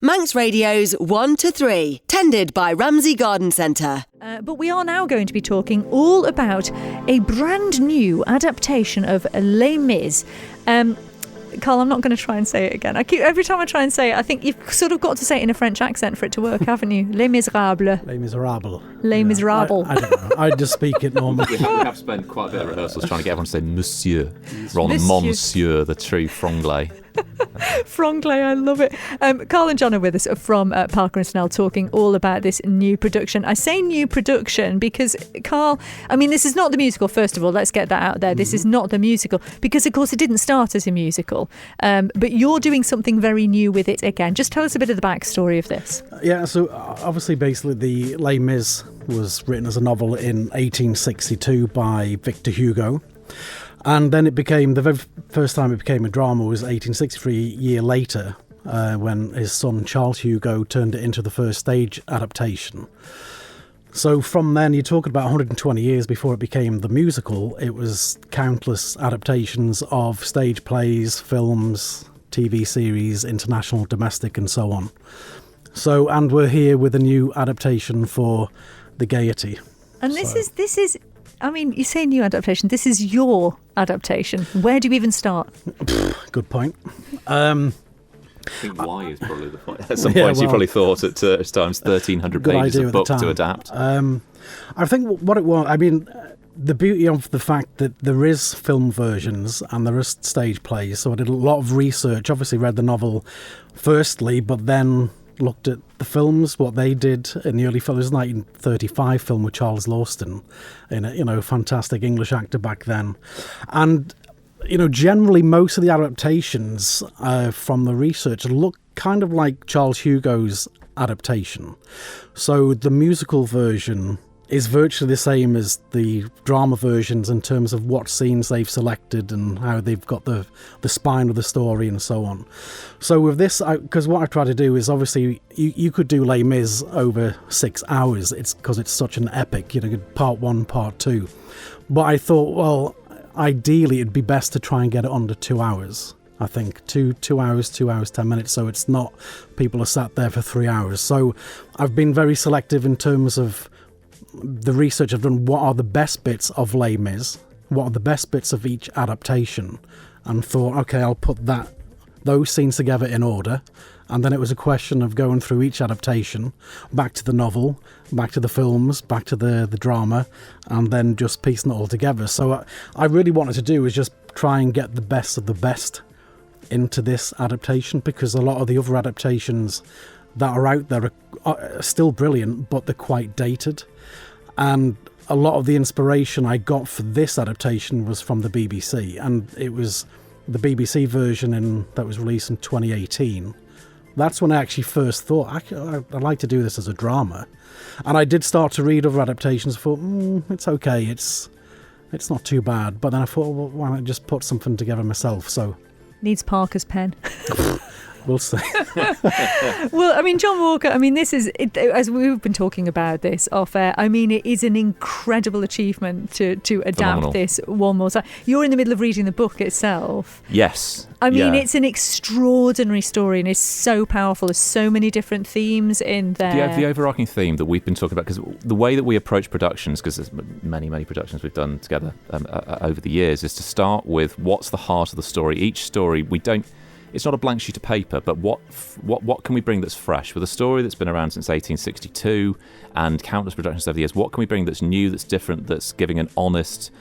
Manx Radio's 1 to 3, tended by Ramsey Garden Centre. But we are now going to be talking all about a brand new adaptation of Les Mis. Carl, I'm not going to try and say it again. Every time I try and say it, I think you've sort of got to say it in a French accent for it to work, haven't you? Les Miserables. Les Miserables. Les Miserables. I don't know. I just speak it normally. We have spent quite a bit of rehearsals trying to get everyone to say Monsieur rather than Monsieur, the true franglais. Franglais, I love it. Carl and John are with us from Parker and Snell, talking all about this new production. I say new production because, Carl, I mean, this is not the musical, first of all. Let's get that out there. This is not the musical because, of course, it didn't start as a musical. But you're doing something very new with it again. Just tell us a bit of the backstory of this. Yeah, so obviously, basically, the Les Mis was written as a novel in 1862 by Victor Hugo. And then it became, the very first time it became a drama was 1863, a year later, when his son Charles Hugo turned it into the first stage adaptation. So from then, you're talking about 120 years before it became the musical. It was countless adaptations of stage plays, films, TV series, international, domestic, and so on. So, and we're here with a new adaptation for the Gaiety. And this is. I mean, you say new adaptation. This is your adaptation. Where do you even start? Good point. I think why is probably the point. At some point, you probably thought at times 1,300 pages of book to adapt. I think what it was, I mean, the beauty of the fact that there is film versions and there is stage plays. So I did a lot of research. Obviously, read the novel firstly, but then looked at the films, what they did in the early film. It was a 1935 film with Charles Lawston, in a fantastic English actor back then. And, generally most of the adaptations from the research look kind of like Charles Hugo's adaptation. So the musical version is virtually the same as the drama versions in terms of what scenes they've selected and how they've got the spine of the story and so on. So with this, because what I try to do is obviously you could do Les Mis over 6 hours. It's because it's such an epic, part 1, part 2. But I thought, well, ideally it'd be best to try and get it under 2 hours. I think 2 hours, 2 hours, 10 minutes. So it's not people are sat there for 3 hours. So I've been very selective in terms of the research I've done. What are the best bits of Les Mis? What are the best bits of each adaptation? And thought, okay, I'll put those scenes together in order. And then it was a question of going through each adaptation, back to the novel, back to the films, back to the drama, and then just piecing it all together. So I really wanted to do is just try and get the best of the best into this adaptation, because a lot of the other adaptations that are out there are still brilliant, but they're quite dated. And a lot of the inspiration I got for this adaptation was from the BBC, and it was the BBC version that was released in 2018. That's when I actually first thought, I'd like to do this as a drama. And I did start to read other adaptations. I thought, it's okay, it's not too bad. But then I thought, well, why not just put something together myself? So needs Parker's pen. We'll see. Well, I mean, John Walker, I mean, this is, as we've been talking about this off air, I mean, it is an incredible achievement to adapt Phenomenal. this one more time. You're in the middle of reading the book itself. Yes. I mean, it's an extraordinary story and it's so powerful. There's so many different themes in there. The overarching theme that we've been talking about, because the way that we approach productions, because there's many productions we've done together over the years, is to start with what's the heart of the story. Each story, it's not a blank sheet of paper, but what can we bring that's fresh? With a story that's been around since 1862 and countless productions over the years, what can we bring that's new, that's different, that's giving an honest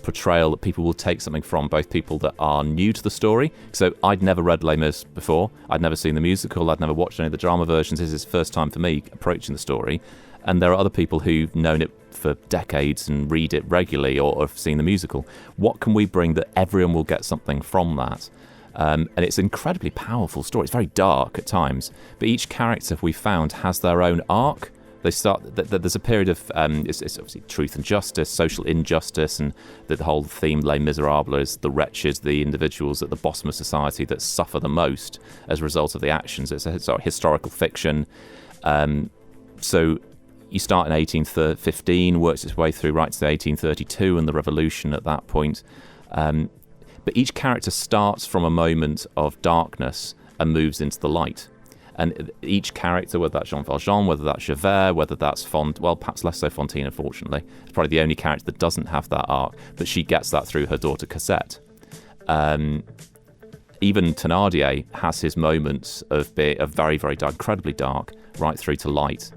portrayal that people will take something from, both people that are new to the story. So I'd never read Les Mis before. I'd never seen the musical. I'd never watched any of the drama versions. This is the first time for me approaching the story. And there are other people who've known it for decades and read it regularly or have seen the musical. What can we bring that everyone will get something from that? And it's an incredibly powerful story. It's very dark at times, but each character we found has their own arc. There's a period of it's obviously truth and justice, social injustice, and the whole theme Les Miserables is the wretched, the individuals at the bottom of society that suffer the most as a result of the actions. It's a historical fiction. So you start in 1815, works its way through right to 1832 and the revolution at that point. But each character starts from a moment of darkness and moves into the light. And each character, whether that's Jean Valjean, whether that's Javert, whether that's perhaps less so Fantine, unfortunately. It's probably the only character that doesn't have that arc, but she gets that through her daughter Cosette. Even Thénardier has his moments of very, very dark, incredibly dark, right through to light.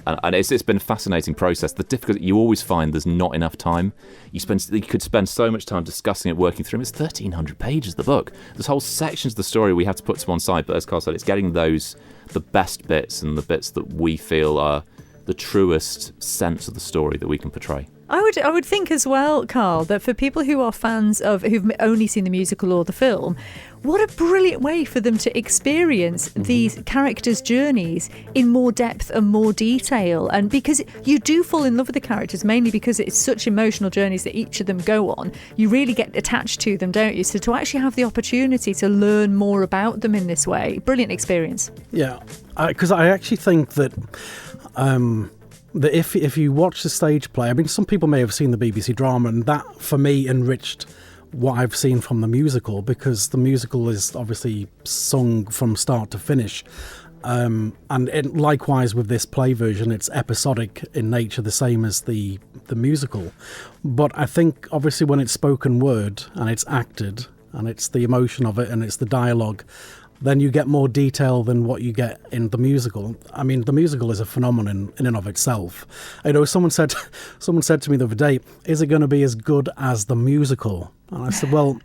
And it's been a fascinating process. The difficulty, you always find there's not enough time. You could spend so much time discussing it, working through it. It's 1,300 pages, the book. There's whole sections of the story we have to put to one side. But as Carl said, it's getting the best bits and the bits that we feel are the truest sense of the story that we can portray. I would think as well, Carl, that for people who are fans who've only seen the musical or the film, what a brilliant way for them to experience these characters' journeys in more depth and more detail. And because you do fall in love with the characters, mainly because it's such emotional journeys that each of them go on, you really get attached to them, don't you? So to actually have the opportunity to learn more about them in this way, brilliant experience. Yeah, because I actually think that if you watch the stage play, I mean, some people may have seen the BBC drama, and that for me enriched what I've seen from the musical, because the musical is obviously sung from start to finish, and likewise with this play version, it's episodic in nature, the same as the musical. But I think obviously when it's spoken word and it's acted and it's the emotion of it and it's the dialogue, then you get more detail than what you get in the musical. I mean, the musical is a phenomenon in and of itself. I know someone said to me the other day, "Is it going to be as good as the musical?" And I said, "Well,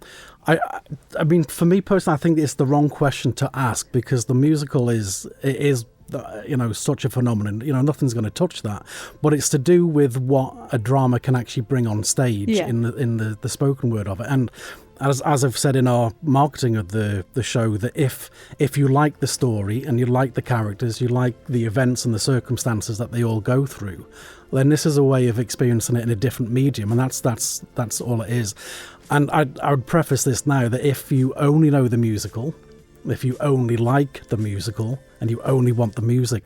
I mean, for me personally, I think it's the wrong question to ask, because the musical is such a phenomenon. Nothing's going to touch that. But it's to do with what a drama can actually bring on stage in the spoken word of it." And as I've said in our marketing of the show, that if you like the story and you like the characters, you like the events and the circumstances that they all go through, then this is a way of experiencing it in a different medium, and that's all it is. And I would preface this now that if you only know the musical, if you only like the musical and you only want the music,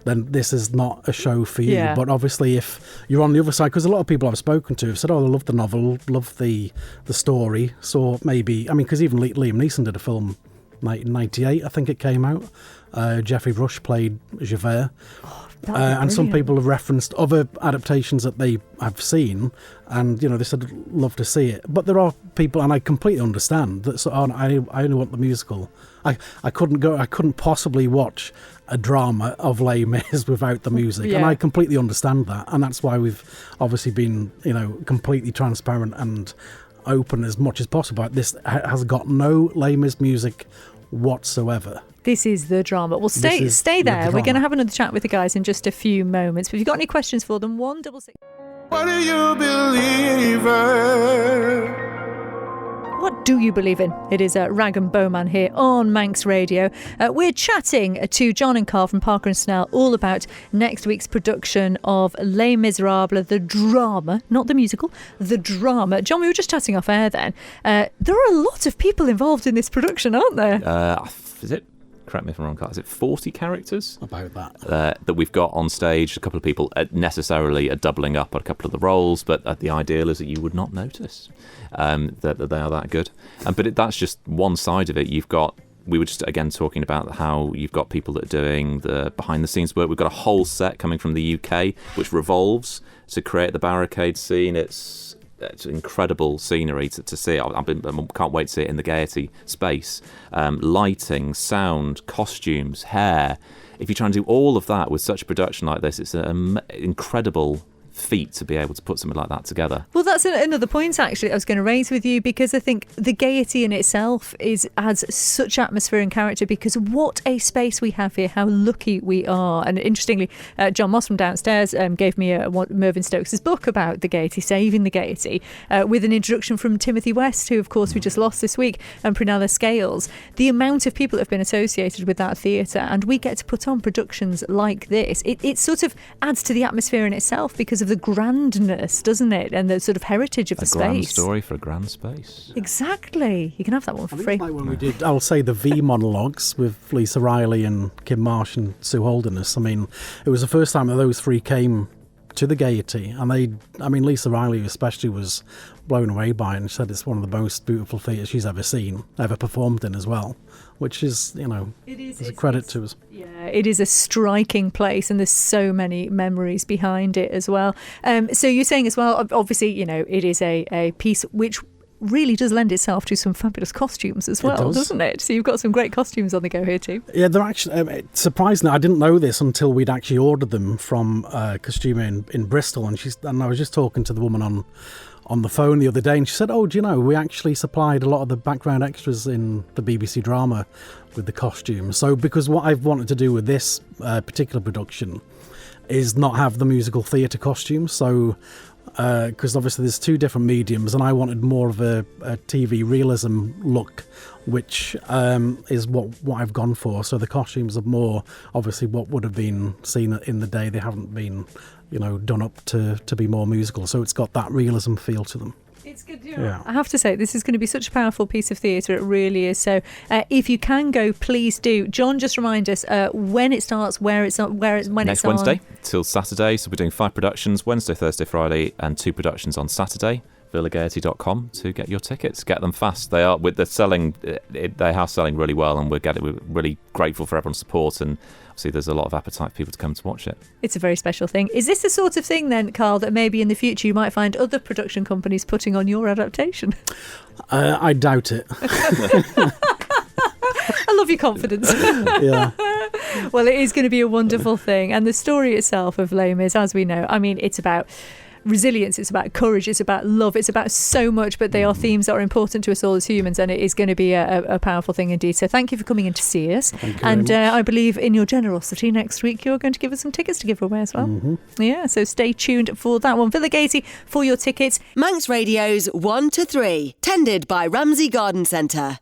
then this is not a show for you. But obviously if you're on the other side, because a lot of people I've spoken to have said, "Oh, they love the novel, love the story," so maybe, I mean, because even Liam Neeson did a film in 98, I think it came out. Geoffrey Rush played Javert. And some people have referenced other adaptations that they have seen, and they said love to see it. But there are people, and I completely understand that. So I only want the musical. I couldn't possibly watch a drama of Les Mis without the music, and I completely understand that. And that's why we've obviously been completely transparent and open as much as possible. This has got no Les Mis music whatsoever. This is the drama. Well, stay there. We're going to have another chat with the guys in just a few moments. But if you've got any questions for them, 166. What do you believe in? What do you believe in? It is Rag and Bowman here on Manx Radio. We're chatting to John and Carl from Parker and Snell all about next week's production of Les Miserables, the drama, not the musical, the drama. John, we were just chatting off air then. There are a lot of people involved in this production, aren't there? Is it? Correct me if I'm wrong, Carl. Is it 40 characters? About that. That we've got on stage. A couple of people necessarily are doubling up on a couple of the roles, but the ideal is that you would not notice that they are that good. But that's just one side of it. We were just again talking about how you've got people that are doing the behind the scenes work. We've got a whole set coming from the UK which revolves to create the barricade scene. It's incredible scenery to see. I can't wait to see it in the Gaiety space. Lighting, sound, costumes, hair. If you try and do all of that with such a production like this, it's an incredible feat to be able to put something like that together. Well, that's another point actually I was going to raise with you, because I think the Gaiety in itself adds such atmosphere and character, because what a space we have here, how lucky we are. And interestingly, John Moss from downstairs gave me Mervyn Stokes' book about the Gaiety, Saving the Gaiety, with an introduction from Timothy West, who of course we just lost this week, and Prunella Scales. The amount of people that have been associated with that theatre, and we get to put on productions like this, it sort of adds to the atmosphere in itself because of the grandness, doesn't it? And the sort of heritage of the space. A grand story for a grand space. Exactly. You can have that one for free. Like when we did, I'll say, the V monologues with Lisa Riley and Kim Marsh and Sue Holderness. I mean, it was the first time that those three came to the Gaiety, and Lisa Riley especially was blown away by it, and said it's one of the most beautiful theatres she's ever performed in as well, which is, is a credit to us. Yeah, it is a striking place, and there's so many memories behind it as well. So you're saying as well, obviously, it is a piece which really does lend itself to some fabulous costumes as well, doesn't it? So you've got some great costumes on the go here too. Yeah, they're actually, surprisingly, I didn't know this until we'd actually ordered them from a costumer in Bristol, and I was just talking to the woman on the phone the other day, and she said, "Oh, do you know, we actually supplied a lot of the background extras in the BBC drama with the costumes." So because what I've wanted to do with this particular production is not have the musical theatre costumes, so because obviously there's two different mediums, and I wanted more of a TV realism look, which is what I've gone for. So the costumes are more obviously what would have been seen in the day. They haven't been done up to be more musical, so it's got that realism feel to them. It's good. Yeah. I have to say, this is going to be such a powerful piece of theatre. It really is. So if you can go, please do. John, just remind us when it starts, when it's on. Next Wednesday till Saturday. So we're doing 5 productions, Wednesday, Thursday, Friday, and 2 productions on Saturday. villagaiety.com to get your tickets. Get them fast. They are selling really well, and we're really grateful for everyone's support, and obviously there's a lot of appetite for people to come to watch it. It's a very special thing. Is this the sort of thing then, Carl, that maybe in the future you might find other production companies putting on your adaptation? I doubt it. I love your confidence. Yeah. Well, it is going to be a wonderful thing, and the story itself of Les Mis, as we know, it's about resilience, it's about courage, it's about love, it's about so much, but they are themes that are important to us all as humans, and it is going to be a powerful thing indeed. So thank you for coming in to see us. And I believe in your generosity next week you're going to give us some tickets to give away as well. Mm-hmm. Yeah, so stay tuned for that one. Villa Gaiety for your tickets. Manx Radio's 1 to 3, tended by Ramsey Garden Centre.